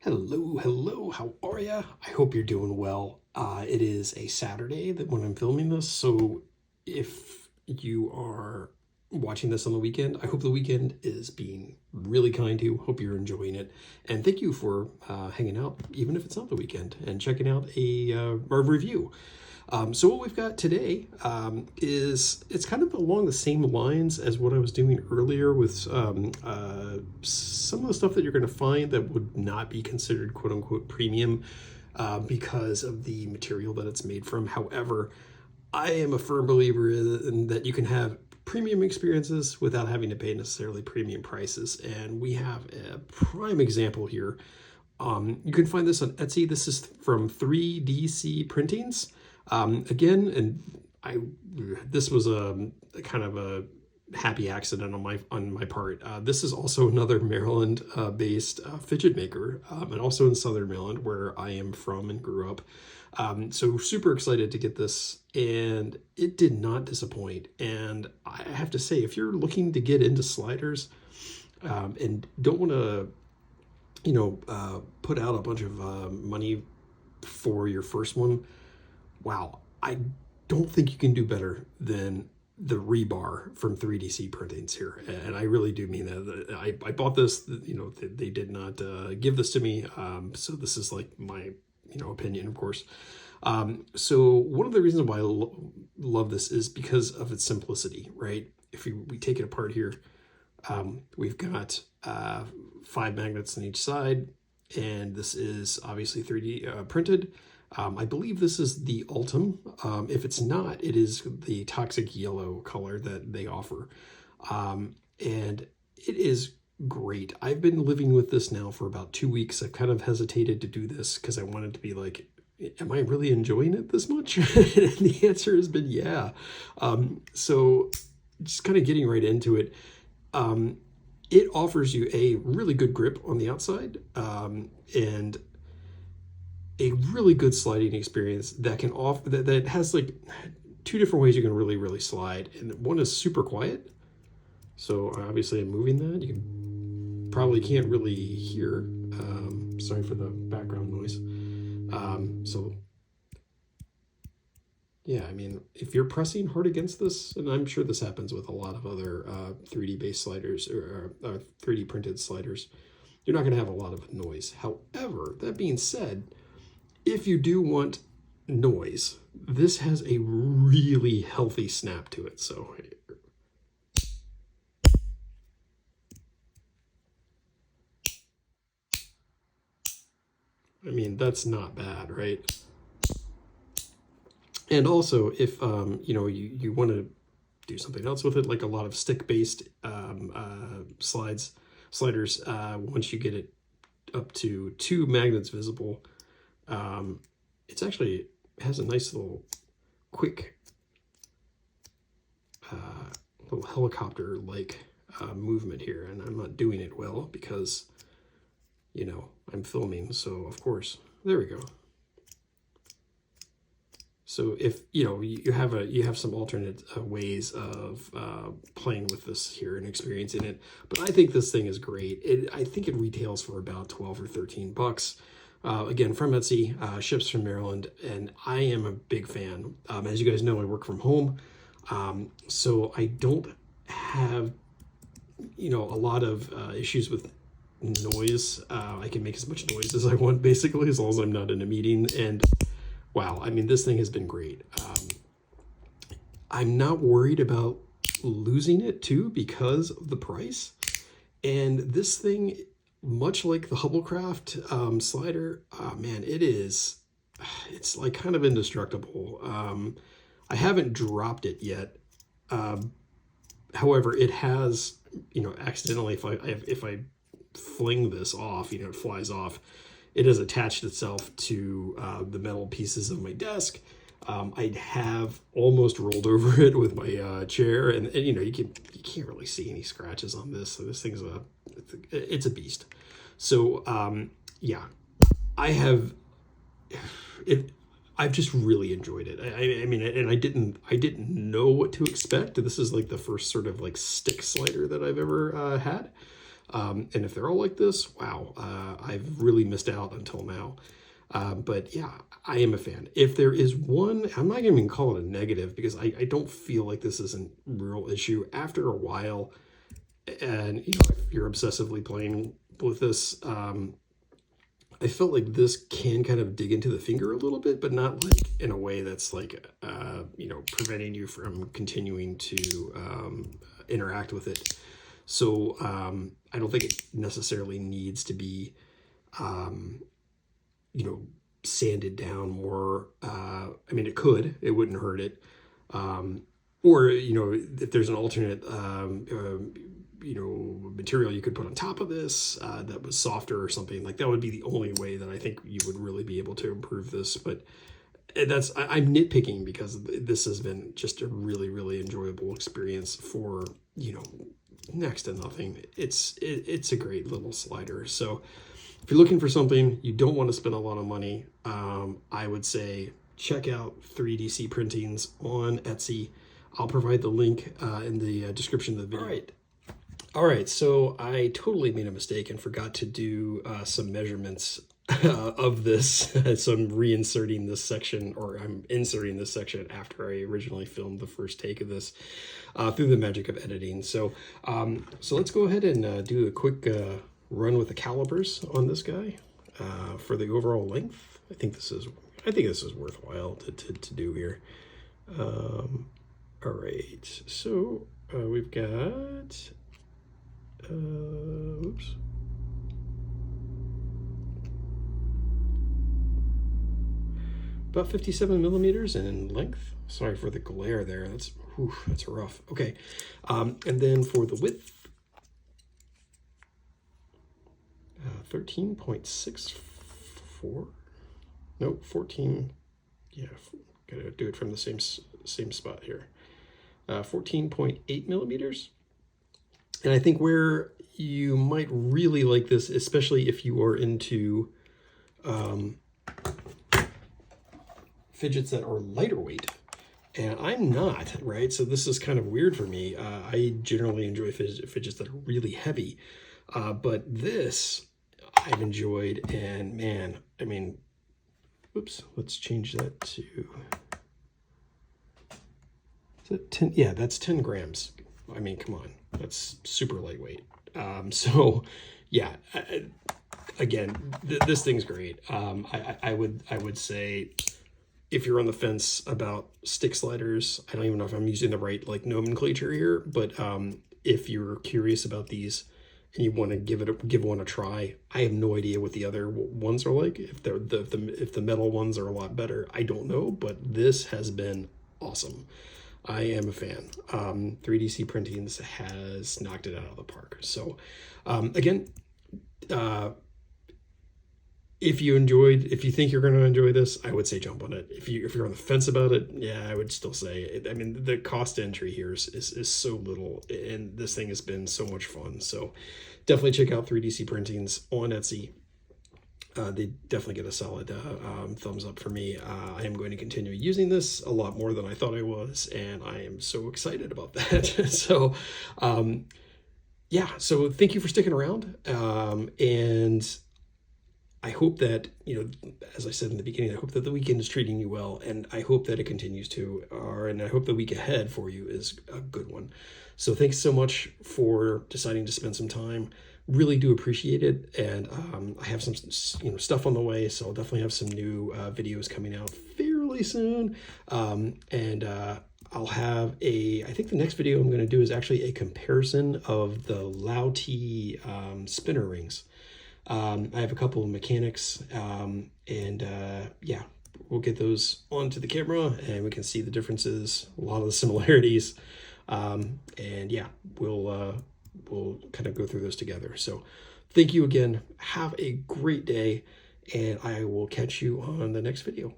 Hello, how are ya? I hope you're doing well. It is a Saturday that when I'm filming this, so if you are watching this on the weekend, I hope the weekend is being really kind to you. Hope you're enjoying it. And thank you for hanging out, even if it's not the weekend, and checking out a review. So what we've got today is it's kind of along the same lines as what I was doing earlier with some of the stuff that you're going to find that would not be considered quote unquote premium because of the material that it's made from. However, I am a firm believer in that you can have premium experiences without having to pay necessarily premium prices. And we have a prime example here. You can find this on Etsy. This is from 3DC Printings. Again, this was a kind of a happy accident on my part. This is also another Maryland based fidget maker, and also in Southern Maryland, where I am from and grew up. So super excited to get this, and it did not disappoint. And I have to say, if you're looking to get into sliders and don't want to, put out a bunch of money for your first one, wow, I don't think you can do better than the Rebar from 3DC Printings here. And I really do mean that. I bought this, they did not give this to me. So this is like my, opinion, of course. So one of the reasons why I love this is because of its simplicity, right? If we take it apart here, we've got 5 magnets on each side, and this is obviously 3D printed. I believe this is the Ultim. If it's not, it is the toxic yellow color that they offer. And it is great. I've been living with this now for about 2 weeks. I've kind of hesitated to do this because I wanted to be like, am I really enjoying it this much? And the answer has been yeah. So just kind of getting right into it. It offers you a really good grip on the outside, and a really good sliding experience that can offer that has like 2 different ways you can really slide. And one is super quiet. So obviously I'm moving that. You probably can't really hear. Sorry for the background noise. So yeah, I mean, if you're pressing hard against this, and I'm sure this happens with a lot of other 3D based sliders or 3D printed sliders, you're not going to have a lot of noise. However, that being said, if you do want noise, this has a really healthy snap to it. So I mean, that's not bad, right? And also, if you want to do something else with it, like a lot of stick-based sliders, once you get it up to 2 magnets visible, it's actually has a nice little quick little helicopter-like movement here, and I'm not doing it well because I'm filming, so of course there we go. So if you have some alternate ways of playing with this here and experiencing it, but I think this thing is great. I think it retails for about 12 or 13 bucks. Again, from Etsy, ships from Maryland, and I am a big fan. As you guys know, I work from home, so I don't have a lot of issues with noise. I can make as much noise as I want, basically, as long as I'm not in a meeting. And wow, I mean, this thing has been great. I'm not worried about losing it too because of the price. And this thing, much like the Hubblecraft slider, man, it's like kind of indestructible. I haven't dropped it yet. However, it has, accidentally, if I fling this off, it flies off. It has attached itself to the metal pieces of my desk. I have almost rolled over it with my chair, and you can't really see any scratches on this. So this thing's it's a beast. So yeah, I've just really enjoyed it. I mean, and I didn't know what to expect. This is like the first sort of like stick slider that I've ever had. And if they're all like this, wow, I've really missed out until now. But yeah, I am a fan. If there is one, I'm not even call it a negative because I don't feel like this is a real issue. After a while, and if you're obsessively playing with this, I felt like this can kind of dig into the finger a little bit, but not like in a way that's like, preventing you from continuing to interact with it. So I don't think it necessarily needs to be, sanded down more. I mean, it wouldn't hurt it. Or, if there's an alternate, material you could put on top of this that was softer or something, like that would be the only way that I think you would really be able to improve this. But I'm nitpicking because this has been just a really, really enjoyable experience for, next to nothing. It's a great little slider. So if you're looking for something, you don't want to spend a lot of money, I would say check out 3DC Printings on Etsy. I'll provide the link in the description of the video. All right, so I totally made a mistake and forgot to do some measurements of this. So I'm reinserting this section, or I'm inserting this section after I originally filmed the first take of this through the magic of editing. So let's go ahead and do a quick run with the calipers on this guy for the overall length. I think this is worthwhile to do here. All right, so we've got oops. About 57 millimeters in length. Sorry for the glare there. That's rough. Okay, and then for the width, 13.64. Nope, 14. Yeah, gotta do it from the same spot here. 14.8 millimeters. And I think where you might really like this, especially if you are into fidgets that are lighter weight, and I'm not, right? So this is kind of weird for me. I generally enjoy fidgets that are really heavy, but this I've enjoyed, and man, I mean, oops, let's change that to, is that 10? Yeah, that's 10 grams. I mean, come on, that's super lightweight. So yeah, again, this thing's great. I would say if you're on the fence about stick sliders, I don't even know if I'm using the right like nomenclature here, but if you're curious about these and you want to give one a try, I have no idea what the other ones are like. If they're if the metal ones are a lot better, I don't know, but this has been awesome. I am a fan. 3DC Printings has knocked it out of the park. So again, if you think you're going to enjoy this, I would say jump on it. If you're on the fence about it, yeah, I would still say, I mean, the cost entry here is so little, and this thing has been so much fun. So definitely check out 3DC Printings on Etsy. They definitely get a solid thumbs up for me. I am going to continue using this a lot more than I thought I was, and I am so excited about that. So yeah, so thank you for sticking around, and I hope that, as I said in the beginning, I hope that the weekend is treating you well, and I hope that it continues to, and I hope the week ahead for you is a good one. So thanks so much for deciding to spend some time. Really do appreciate it, and I have some stuff on the way, so I'll definitely have some new videos coming out fairly soon, and I'll have I think the next video I'm going to do is actually a comparison of the Lao T spinner rings. I have a couple of mechanics, and yeah, we'll get those onto the camera and we can see the differences, a lot of the similarities, and yeah, we'll kind of go through those together. So thank you again. Have a great day, and I will catch you on the next video.